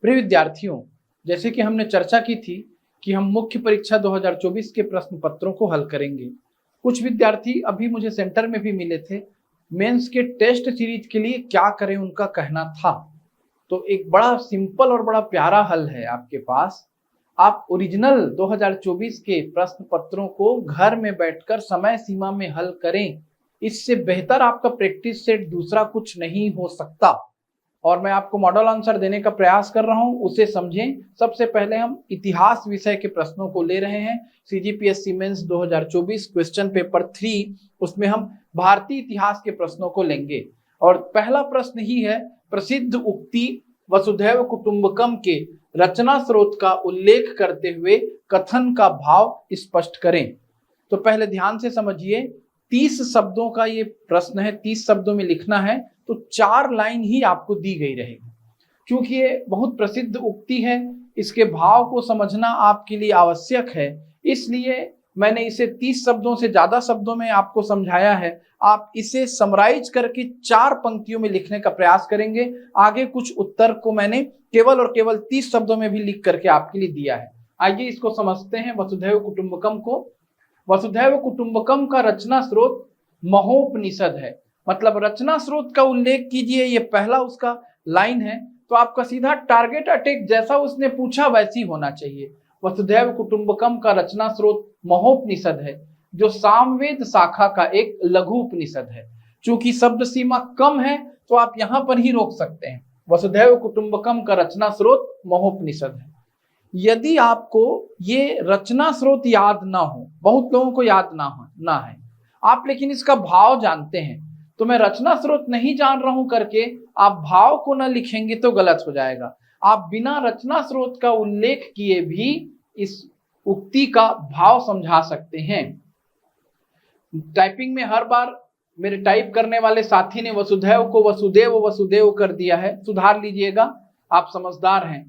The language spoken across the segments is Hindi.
प्रिय विद्यार्थियों, जैसे कि हमने चर्चा की थी कि हम मुख्य परीक्षा 2024 के प्रश्न पत्रों को हल करेंगे। कुछ विद्यार्थी अभी मुझे सेंटर में भी मिले थे, मेंस के टेस्ट सीरीज के लिए क्या करें उनका कहना था। तो एक बड़ा सिंपल और बड़ा प्यारा हल है आपके पास। आप ओरिजिनल 2024 के प्रश्न पत्रों को घर में बैठकर समय सीमा में हल करें। इससे बेहतर आपका प्रैक्टिस सेट दूसरा कुछ नहीं हो सकता। और मैं आपको मॉडल आंसर देने का प्रयास कर रहा हूं, उसे समझें। सबसे पहले हम इतिहास विषय के प्रश्नों को ले रहे हैं। सीजीपीएससी मेंस 2024 क्वेश्चन पेपर 3, उसमें हम भारतीय इतिहास के प्रश्नों को लेंगे। और पहला प्रश्न ही है, प्रसिद्ध उक्ति वसुधैव कुटुंबकम के रचना स्रोत का उल्लेख करते हुए कथन का भाव स्पष्ट करें। तो पहले ध्यान से समझिए, 30 शब्दों का ये प्रश्न है, 30 शब्दों में लिखना है, तो 4 लाइन ही आपको दी गई रहेगी। क्योंकि ये बहुत प्रसिद्ध उक्ति है, इसके भाव को समझना आपके लिए आवश्यक है, इसलिए मैंने इसे 30 शब्दों से ज्यादा शब्दों में आपको समझाया है। आप इसे समराइज करके 4 पंक्तियों में लिखने का प्रयास करेंगे। आगे कुछ उत्तर को मैंने केवल और केवल 30 शब्दों में भी लिख करके आपके लिए दिया है। आइए इसको समझते हैं। वसुधैव कुटुंबकम को, वसुधैव कुटुंबकम का रचना स्रोत महोपनिषद है। मतलब रचना स्रोत का उल्लेख कीजिए, ये पहला उसका लाइन है। तो आपका सीधा टारगेट अटैक जैसा उसने पूछा वैसी होना चाहिए। वसुधैव कुटुंबकम का रचना स्रोत महोपनिषद है, जो सामवेद शाखा का एक लघु उपनिषद है। चूंकि शब्द सीमा कम है तो आप यहां पर ही रोक सकते हैं। वसुधैव कुटुंबकम का रचना स्रोत महोपनिषद है। यदि आपको ये रचना स्रोत याद ना हो, बहुत लोगों को याद ना है आप लेकिन इसका भाव जानते हैं, तो मैं रचना स्रोत नहीं जान रहा हूं करके आप भाव को ना लिखेंगे तो गलत हो जाएगा। आप बिना रचना स्रोत का उल्लेख किए भी इस उक्ति का भाव समझा सकते हैं। टाइपिंग में हर बार मेरे टाइप करने वाले साथी ने वसुधैव को वसुदेव वसुदेव कर दिया है, सुधार लीजिएगा, आप समझदार हैं।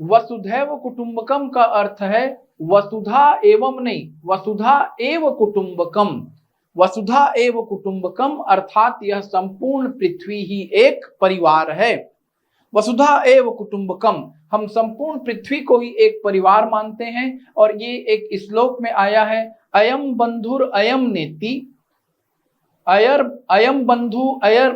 वसुधैव कुटुंबकम का अर्थ है वसुधा एवं नहीं, वसुधा एव कुटुंबकम। वसुधा एव कुटुंबकम अर्थात यह संपूर्ण पृथ्वी ही एक परिवार है। वसुधा एव कुटुंबकम, हम संपूर्ण पृथ्वी को ही एक परिवार मानते हैं। और ये एक श्लोक में आया है, अयम बंधुर अयम नेति, अयर अयम बंधु अयर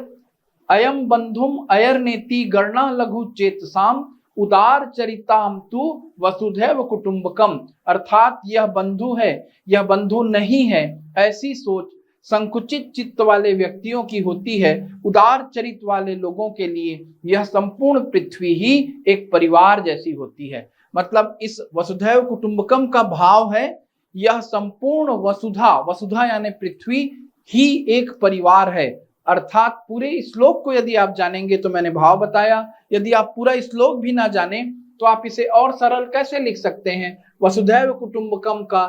अयम बंधुम अयर नेति गणना लघु चेतसाम उदार चरिताम तु वसुधैव कुटुंबकम। अर्थात यह बंधु है, यह बंधु नहीं है, ऐसी सोच संकुचित चित्त वाले व्यक्तियों की होती है। उदार चरित वाले लोगों के लिए यह संपूर्ण पृथ्वी ही एक परिवार जैसी होती है। मतलब इस वसुधैव कुटुंबकम का भाव है, यह संपूर्ण वसुधा, वसुधा यानी पृथ्वी ही एक परिवार है। अर्थात पूरे श्लोक को यदि आप जानेंगे तो मैंने भाव बताया, यदि आप पूरा श्लोक भी ना जाने तो आप इसे और सरल कैसे लिख सकते हैं, वसुधैव कुटुंबकम का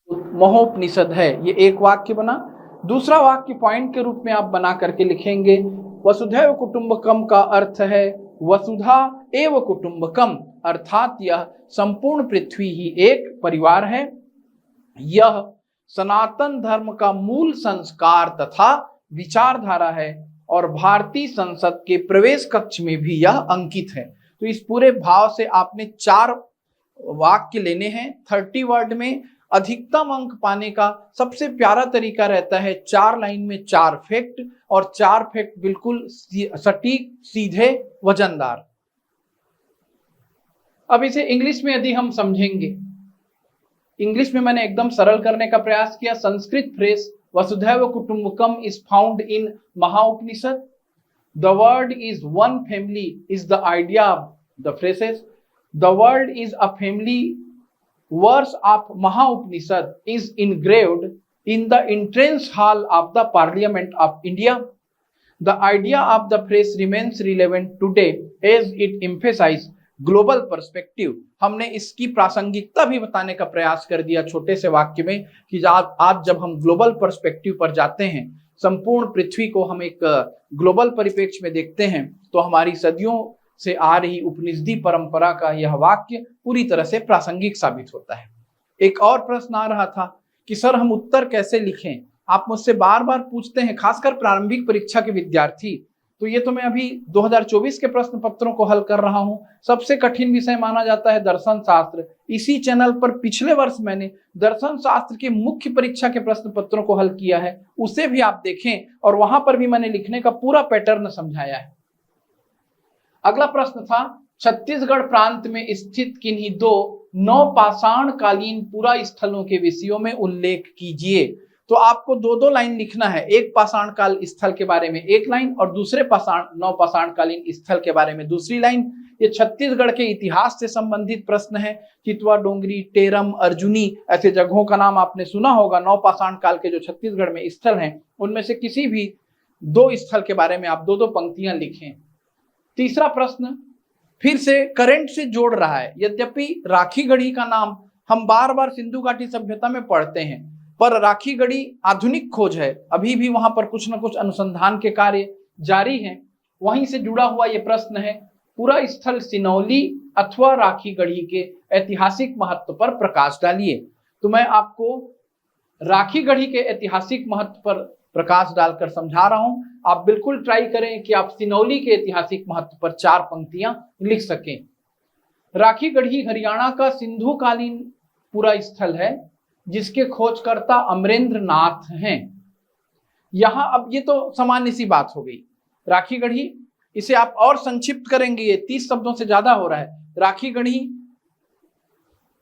महोपनिषद है। ये एक वाक्य बना। दूसरा वाक्य पॉइंट के रूप में आप बना करके लिखेंगे, वसुधैव कुटुंबकम का अर्थ है वसुधा एव कुटुंबकम, अर्थात यह संपूर्ण पृथ्वी ही एक परिवार है। यह सनातन धर्म का मूल संस्कार तथा विचारधारा है और भारतीय संसद के प्रवेश कक्ष में भी यह अंकित है। तो इस पूरे भाव से आपने 4 वाक्य लेने हैं। 30 वर्ड में अधिकतम अंक पाने का सबसे प्यारा तरीका रहता है 4 लाइन में 4 फैक्ट, और 4 फैक्ट बिल्कुल सटीक, सीधे, वजनदार। अब इसे इंग्लिश में यदि हम समझेंगे, इंग्लिश में मैंने एकदम सरल करने का प्रयास किया। संस्कृत फ्रेज वसुधैव कुटुंबकम is found in Mahaupnishad. The word is one family is the idea of the phrases. The word is a family. Verse of Mahaupnishad is engraved in the entrance hall of the Parliament of India. The idea of the phrase remains relevant today as it emphasizes global perspective. हमने इसकी प्रासंगिकता भी बताने का प्रयास कर दिया छोटे से वाक्य में कि आज जब हम ग्लोबल पर्सपेक्टिव पर जाते हैं, संपूर्ण पृथ्वी को हम एक ग्लोबल परिप्रेक्ष्य में देखते हैं, तो हमारी सदियों से आ रही उपनिषदी परंपरा का यह वाक्य पूरी तरह से प्रासंगिक साबित होता है। एक और प्रश्न आ रहा था कि सर हम उत्तर कैसे लिखें, आप मुझसे बार बार पूछते हैं, खासकर प्रारंभिक परीक्षा के विद्यार्थी। तो ये तो मैं अभी 2024 के प्रश्न पत्रों को हल कर रहा हूं। सबसे कठिन विषय माना जाता है दर्शन शास्त्र। इसी चैनल पर पिछले वर्ष मैंने दर्शन शास्त्र के मुख्य परीक्षा के प्रश्न पत्रों को हल किया है, उसे भी आप देखें, और वहां पर भी मैंने लिखने का पूरा पैटर्न समझाया है। अगला प्रश्न था, छत्तीसगढ़ प्रांत में स्थित किन्हीं दो नवपाषाण कालीन पुरा स्थलों के विषयों में उल्लेख कीजिए। तो आपको दो दो लाइन लिखना है, एक पाषाण काल स्थल के बारे में एक लाइन और दूसरे नवपाषाण कालीन स्थल के बारे में दूसरी लाइन। ये छत्तीसगढ़ के इतिहास से संबंधित प्रश्न है। चितवा, डोंगरी, टेरम, अर्जुनी, ऐसे जगहों का नाम आपने सुना होगा। नवपाषाण काल के जो छत्तीसगढ़ में स्थल हैं उनमें से किसी भी दो स्थल के बारे में आप दो दो पंक्तियां लिखें। तीसरा प्रश्न फिर से करंट से जोड़ रहा है। यद्यपि राखीगढ़ी का नाम हम बार बार सिंधु घाटी सभ्यता में पढ़ते हैं, पर राखीगढ़ी आधुनिक खोज है, अभी भी वहां पर कुछ न कुछ अनुसंधान के कार्य जारी हैं। वहीं से जुड़ा हुआ यह प्रश्न है, पूरा स्थल सिनौली अथवा राखीगढ़ी के ऐतिहासिक महत्व पर प्रकाश डालिए। तो मैं आपको राखीगढ़ी के ऐतिहासिक महत्व पर प्रकाश डालकर समझा रहा हूं। आप बिल्कुल ट्राई करें कि आप सिनौली के ऐतिहासिक महत्व पर 4 पंक्तियां लिख सकें। राखीगढ़ी हरियाणा का सिंधु कालीन पूरा स्थल है जिसके खोजकर्ता अमरेंद्र नाथ हैं। यहां अब ये तो सामान्य सी बात हो गई। राखीगढ़ी, इसे आप और संक्षिप्त करेंगे, ये 30 शब्दों से ज्यादा हो रहा है। राखीगढ़ी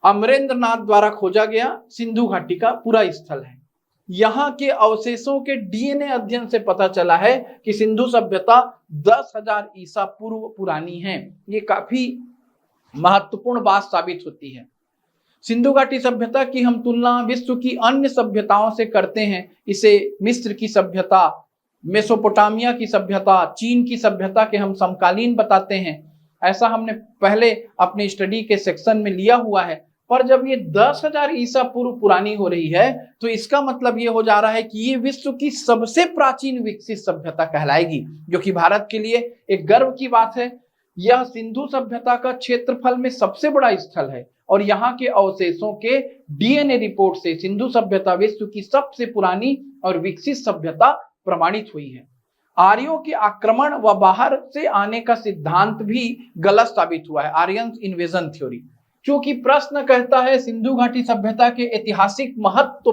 अमरेंद्र नाथ द्वारा खोजा गया सिंधु घाटी का पूरा स्थल है। यहां के अवशेषों के डीएनए अध्ययन से पता चला है कि सिंधु सभ्यता 10,000 ईसा पूर्व पुरानी है। ये काफी महत्वपूर्ण बात साबित होती है। सिंधु घाटी सभ्यता की हम तुलना विश्व की अन्य सभ्यताओं से करते हैं। इसे मिस्र की सभ्यता, मेसोपोटामिया की सभ्यता, चीन की सभ्यता के हम समकालीन बताते हैं। ऐसा हमने पहले अपने स्टडी के सेक्शन में लिया हुआ है। पर जब ये 10,000 ईसा पूर्व पुरानी हो रही है तो इसका मतलब ये हो जा रहा है कि ये विश्व की सबसे प्राचीन विकसित सभ्यता कहलाएगी, जो कि भारत के लिए एक गर्व की बात है। यह सिंधु सभ्यता का क्षेत्रफल में सबसे बड़ा स्थल है और यहाँ के अवशेषों के डीएनए रिपोर्ट से सिंधु सभ्यता विश्व की सबसे पुरानी और विकसित सभ्यता प्रमाणित हुई है। आर्यों के आक्रमण व बाहर से आने का सिद्धांत भी गलत साबित हुआ है, आर्यन इन्वेजन थ्योरी। क्योंकि प्रश्न कहता है सिंधु घाटी सभ्यता के ऐतिहासिक महत्व,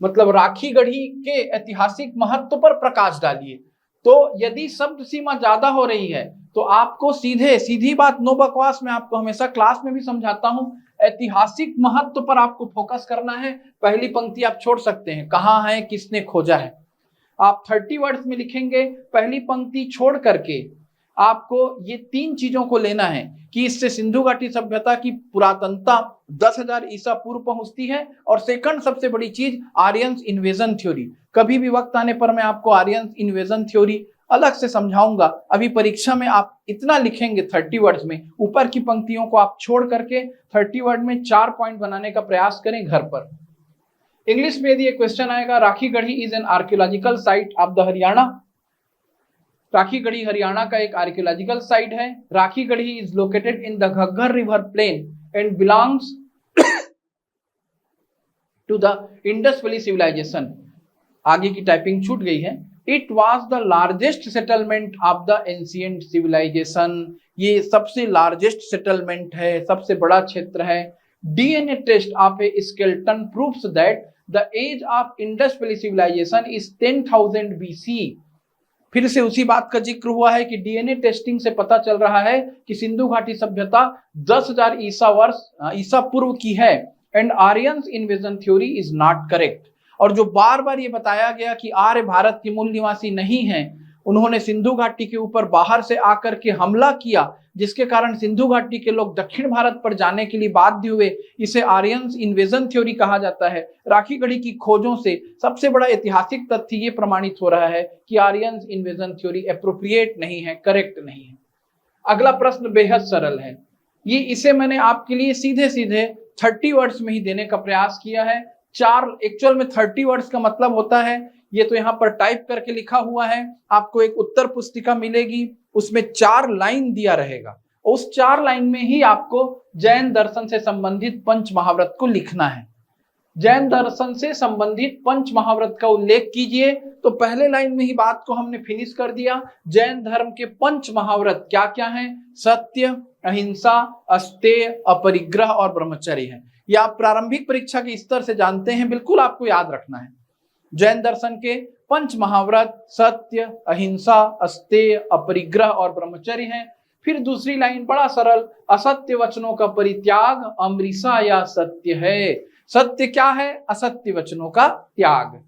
मतलब राखीगढ़ी के ऐतिहासिक महत्व पर प्रकाश डालिए। तो यदि शब्द सीमा ज्यादा हो रही है तो आपको सीधी बात, नो बकवास, मैं आपको हमेशा क्लास में भी समझाता हूं, ऐतिहासिक महत्व पर आपको फोकस करना है। पहली पंक्ति आप छोड़ सकते हैं, कहाँ है, किसने खोजा है। आप 30 वर्ड्स में लिखेंगे। पहली पंक्ति छोड़ करके आपको ये 3 चीजों को लेना है कि इससे सिंधु घाटी सभ्यता की पुरातनता 10,000 ईसा पूर्व पहुंचती है, और सेकंड सबसे बड़ी चीज आर्यन इन्वेजन थ्योरी। कभी भी वक्त आने पर मैं आपको आर्यन इन्वेजन थ्योरी अलग से समझाऊंगा। अभी परीक्षा में आप इतना लिखेंगे 30 वर्ड्स में, ऊपर की पंक्तियों को आप छोड़ करके 30 वर्ड में 4 पॉइंट बनाने का प्रयास करें घर पर। इंग्लिश में यदि ये क्वेश्चन आएगा, Rakhigarhi is an archaeological site of the Haryana. Rakhigarhi Haryana का एक आर्कियोलॉजिकल साइट है। Rakhigarhi is located in the Ghaggar river plain and belongs to the Indus valley civilization. आगे की टाइपिंग छूट गई है। It was the largest settlement of the ancient civilization. ये सबसे लार्जेस्ट सेटलमेंट है, सबसे बड़ा क्षेत्र है। DNA test of a skeleton proves that the age of Indus valley civilisation is 10,000 BC। फिर से उसी बात का जिक्र हुआ है कि डीएनए टेस्टिंग से पता चल रहा है कि सिंधु घाटी सभ्यता 10,000 ईसा पूर्व की है। And Aryan invasion theory is not correct. और जो बार बार ये बताया गया कि आर्य भारत के मूल निवासी नहीं हैं, उन्होंने सिंधु घाटी के ऊपर बाहर से आकर के हमला किया, जिसके कारण सिंधु घाटी के लोग दक्षिण भारत पर जाने के लिए बाध्य हुए। इसे आर्यन इन्वेजन थ्योरी कहा जाता है। राखीगढ़ी की खोजों से सबसे बड़ा ऐतिहासिक तथ्य ये प्रमाणित हो रहा है कि आर्यन इन्वेजन थ्योरी एप्रोप्रिएट नहीं है, करेक्ट नहीं है। अगला प्रश्न बेहद सरल है। इसे मैंने आपके लिए सीधे सीधे 30 वर्ड्स में ही देने का प्रयास किया है। एक्चुअल में 30 वर्ड्स का मतलब होता है, ये तो यहाँ पर टाइप करके लिखा हुआ है। आपको एक उत्तर पुस्तिका मिलेगी, उसमें 4 लाइन दिया रहेगा। उस 4 लाइन में ही आपको जैन दर्शन से संबंधित पंच महाव्रत को लिखना है। जैन दर्शन से संबंधित पंच महाव्रत का उल्लेख कीजिए। तो पहले लाइन में ही बात को हमने फिनिश कर दिया। जैन धर्म के पंच महाव्रत क्या क्या हैं? सत्य, अहिंसा, अस्तेय, अपरिग्रह और ब्रह्मचर्य है। ये आप प्रारंभिक परीक्षा के स्तर से जानते हैं, बिल्कुल आपको याद रखना है। जैन दर्शन के पंच महाव्रत सत्य, अहिंसा, अस्तेय, अपरिग्रह और ब्रह्मचर्य हैं। फिर दूसरी लाइन बड़ा सरल, असत्य वचनों का परित्याग अमृषा या सत्य है। सत्य क्या है? असत्य वचनों का त्याग।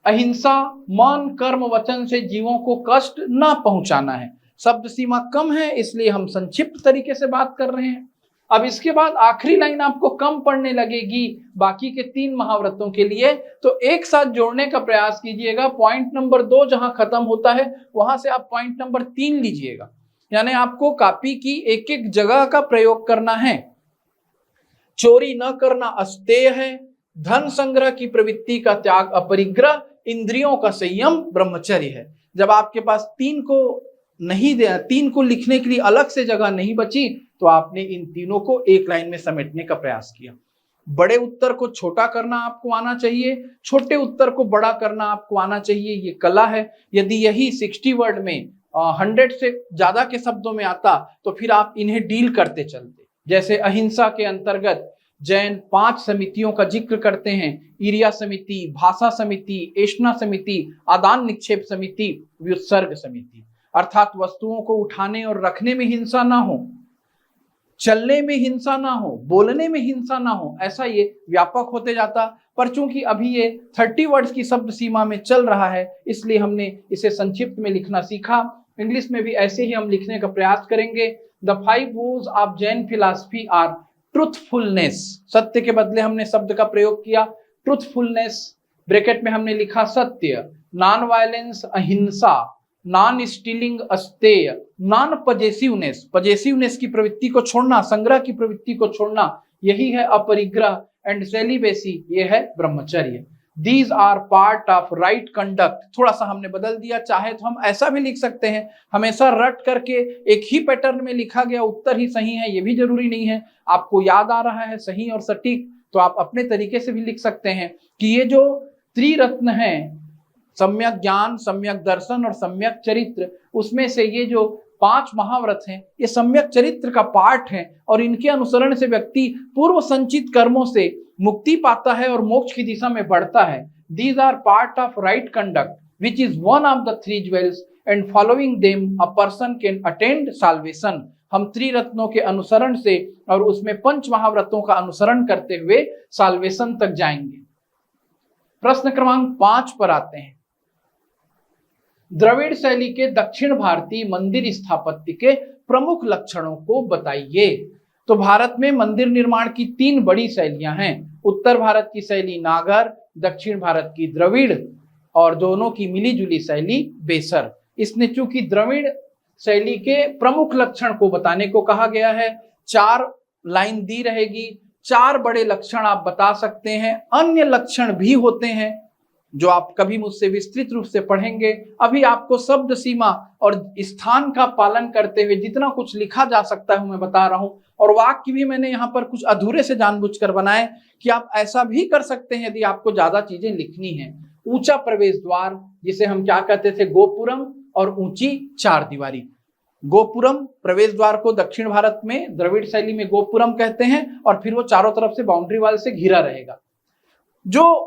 अहिंसा, मन कर्म वचन से जीवों को कष्ट न पहुंचाना है। शब्द सीमा कम है इसलिए हम संक्षिप्त तरीके से बात कर रहे हैं। अब इसके बाद आखिरी लाइन आपको कम पड़ने लगेगी बाकी के 3 महाव्रतों के लिए, तो एक साथ जोड़ने का प्रयास कीजिएगा। पॉइंट नंबर 2 जहां खत्म होता है वहां से आप पॉइंट नंबर 3 लीजिएगा, यानी आपको कॉपी की एक एक जगह का प्रयोग करना है। चोरी न करना अस्तेय है, धन संग्रह की प्रवृत्ति का त्याग अपरिग्रह, इंद्रियों का संयम ब्रह्मचर्य है। जब आपके पास 3 को लिखने के लिए अलग से जगह नहीं बची तो आपने इन तीनों को एक लाइन में समेटने का प्रयास किया। बड़े उत्तर को छोटा करना आपको आना चाहिए, छोटे उत्तर को बड़ा करना आपको आना चाहिए, ये कला है। यदि यही 60 वर्ड में 100 से ज्यादा के शब्दों में आता तो फिर आप इन्हें डील करते चलते। जैसे अहिंसा के अंतर्गत जैन 5 समितियों का जिक्र करते हैं, ईर्या समिति, भाषा समिति, एषणा समिति, आदान निक्षेप समिति, व्युत्सर्ग समिति। अर्थात वस्तुओं को उठाने और रखने में हिंसा ना हो, चलने में हिंसा ना हो, बोलने में हिंसा ना हो, ऐसा ये व्यापक होते जाता। पर चूंकि अभी ये 30 वर्ड्स की शब्द सीमा में चल रहा है इसलिए हमने इसे संक्षिप्त में लिखना सीखा। इंग्लिश में भी ऐसे ही हम लिखने का प्रयास करेंगे। The 5 vows of Jain philosophy are truthfulness, सत्य के बदले हमने शब्द का प्रयोग किया ट्रुथफुलनेस, ब्रैकेट में हमने लिखा सत्य, नॉन वायलेंस अहिंसा, नॉन स्टीलिंग अस्तेय, नॉन पजेसिवनेस की प्रवृत्ति को छोड़ना, संग्रह की प्रवृत्ति को छोड़ना, यही है अपरिग्रह, एंड सेलिबेसी, ये है brahmacharya. These are part of right conduct. थोड़ा सा हमने बदल दिया, चाहे तो हम ऐसा भी लिख सकते हैं, हमेशा रट करके एक ही पैटर्न में लिखा गया उत्तर ही सही है, ये भी जरूरी नहीं है। आपको याद आ रहा है सही और सटीक तो आप अपने तरीके से भी लिख सकते हैं कि ये जो त्रिरत्न है, सम्यक ज्ञान, सम्यक दर्शन और सम्यक चरित्र, उसमें से ये जो 5 महाव्रत हैं ये सम्यक चरित्र का पार्ट है और इनके अनुसरण से व्यक्ति पूर्व संचित कर्मों से मुक्ति पाता है और मोक्ष की दिशा में बढ़ता है। These are part of right conduct which is one of the 3 jewels and following them a person can attend salvation. हम त्रिरत्नों के अनुसरण से और उसमें 5 महाव्रतों का अनुसरण करते हुए साल्वेशन तक जाएंगे। प्रश्न क्रमांक 5 पर आते हैं। द्रविड़ शैली के दक्षिण भारतीय मंदिर स्थापत्य के प्रमुख लक्षणों को बताइए। तो भारत में मंदिर निर्माण की 3 बड़ी शैलियां हैं। उत्तर भारत की शैली नागर, दक्षिण भारत की द्रविड़ और दोनों की मिलीजुली शैली बेसर। इसने चूंकि द्रविड़ शैली के प्रमुख लक्षण को बताने को कहा गया है, 4 लाइन दी रहेगी, 4 बड़े लक्षण आप बता सकते हैं। अन्य लक्षण भी होते हैं जो आप कभी मुझसे विस्तृत रूप से पढ़ेंगे। अभी आपको शब्द सीमा और स्थान का पालन करते हुए जितना कुछ लिखा जा सकता है मैं बता रहा हूं, और वाक्य भी मैंने यहाँ पर कुछ अधूरे से जानबूझकर बनाए कि आप ऐसा भी कर सकते हैं यदि आपको ज्यादा चीजें लिखनी है। ऊंचा प्रवेश द्वार, जिसे हम क्या कहते थे, गोपुरम, और ऊंची 4 दीवारी। गोपुरम प्रवेश द्वार को दक्षिण भारत में द्रविड़ शैली में गोपुरम कहते हैं और फिर वो चारों तरफ से बाउंड्री वाल से घिरा रहेगा। जो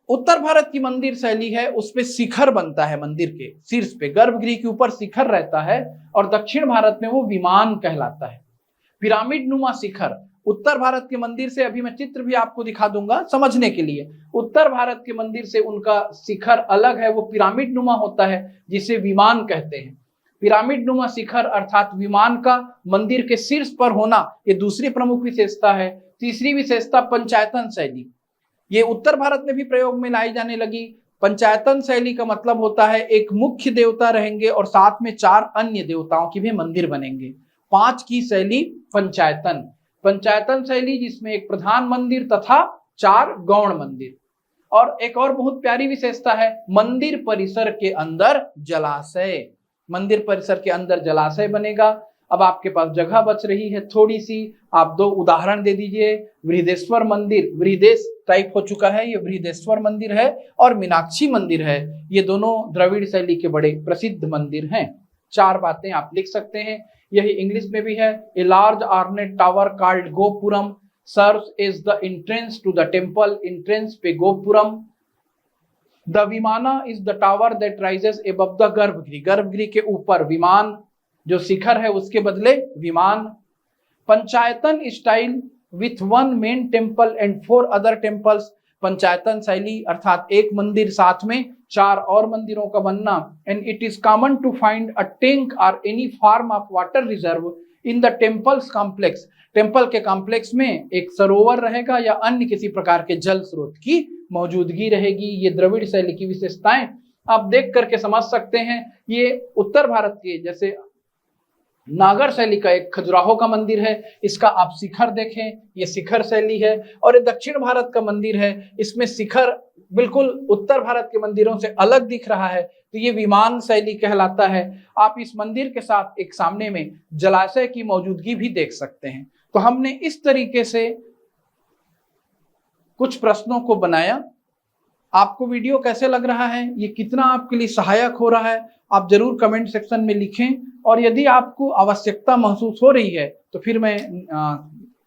उत्तर भारत की मंदिर शैली है उसपे शिखर बनता है, मंदिर के शीर्ष पे गर्भगृह के ऊपर शिखर रहता है, और दक्षिण भारत में वो विमान कहलाता है, पिरामिड नुमा शिखर। उत्तर भारत के मंदिर से अभी मैं चित्र भी आपको दिखा दूंगा समझने के लिए। उत्तर भारत के मंदिर से उनका शिखर अलग है, वो पिरामिड नुमा होता है जिसे विमान कहते हैं। पिरामिड नुमा शिखर अर्थात विमान का मंदिर के शीर्ष पर होना, ये दूसरी प्रमुख विशेषता है। तीसरी विशेषता पंचायतन शैली, ये उत्तर भारत में भी प्रयोग में लाई जाने लगी। पंचायतन शैली का मतलब होता है एक मुख्य देवता रहेंगे और साथ में 4 अन्य देवताओं की भी मंदिर बनेंगे। 5 की शैली पंचायतन। पंचायतन शैली जिसमें एक प्रधान मंदिर तथा 4 गौण मंदिर। और एक और बहुत प्यारी विशेषता है, मंदिर परिसर के अंदर जलाशय। मंदिर परिसर के अंदर जलाशय बनेगा। अब आपके पास जगह बच रही है थोड़ी सी, आप 2 उदाहरण दे दीजिए। बृहदेश्वर मंदिर, बृहदेश टाइप हो चुका है, ये बृहदेश्वर मंदिर है, और मीनाक्षी मंदिर है। ये दोनों द्रविड़ शैली के बड़े प्रसिद्ध मंदिर हैं। 4 बातें आप लिख सकते हैं। यही इंग्लिश में भी है। A large ornate tower called gopuram serves as the entrance to the temple, entrance पे gopuram. The vimana is the tower that rises above the garbhagriha, garbhagriha के ऊपर विमान, जो शिखर है उसके बदले विमान। Panchayatana style with 1 main temple and 4 other temples, पंचायतन शैली अर्थात एक मंदिर साथ में 4 और मंदिरों का बनना। And it is common to find a tank और any form of water reserve in the temples complex, temple के कॉम्प्लेक्स में एक सरोवर रहेगा या अन्य किसी प्रकार के जल स्रोत की मौजूदगी रहेगी। ये द्रविड़ शैली की विशेषताएं आप देख करके समझ सकते हैं। ये उत्तर भारत के जैसे नागर शैली का एक खजुराहो का मंदिर है, इसका आप शिखर देखें, ये शिखर शैली है। और ये दक्षिण भारत का मंदिर है, इसमें शिखर बिल्कुल उत्तर भारत के मंदिरों से अलग दिख रहा है, तो ये विमान शैली कहलाता है। आप इस मंदिर के साथ एक सामने में जलाशय की मौजूदगी भी देख सकते हैं। तो हमने इस तरीके से कुछ प्रश्नों को बनाया। आपको वीडियो कैसे लग रहा है, ये कितना आपके लिए सहायक हो रहा है, आप जरूर कमेंट सेक्शन में लिखें। और यदि आपको आवश्यकता महसूस हो रही है तो फिर मैं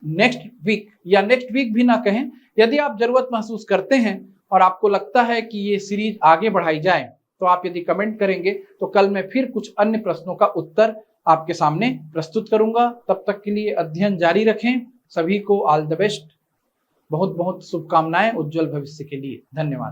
नेक्स्ट वीक, या नेक्स्ट वीक भी ना कहें, यदि आप जरूरत महसूस करते हैं और आपको लगता है कि ये सीरीज आगे बढ़ाई जाए, तो आप यदि कमेंट करेंगे तो कल मैं फिर कुछ अन्य प्रश्नों का उत्तर आपके सामने प्रस्तुत करूंगा। तब तक के लिए अध्ययन जारी रखें। सभी को ऑल द बेस्ट, बहुत बहुत शुभकामनाएं उज्जवल भविष्य के लिए। धन्यवाद।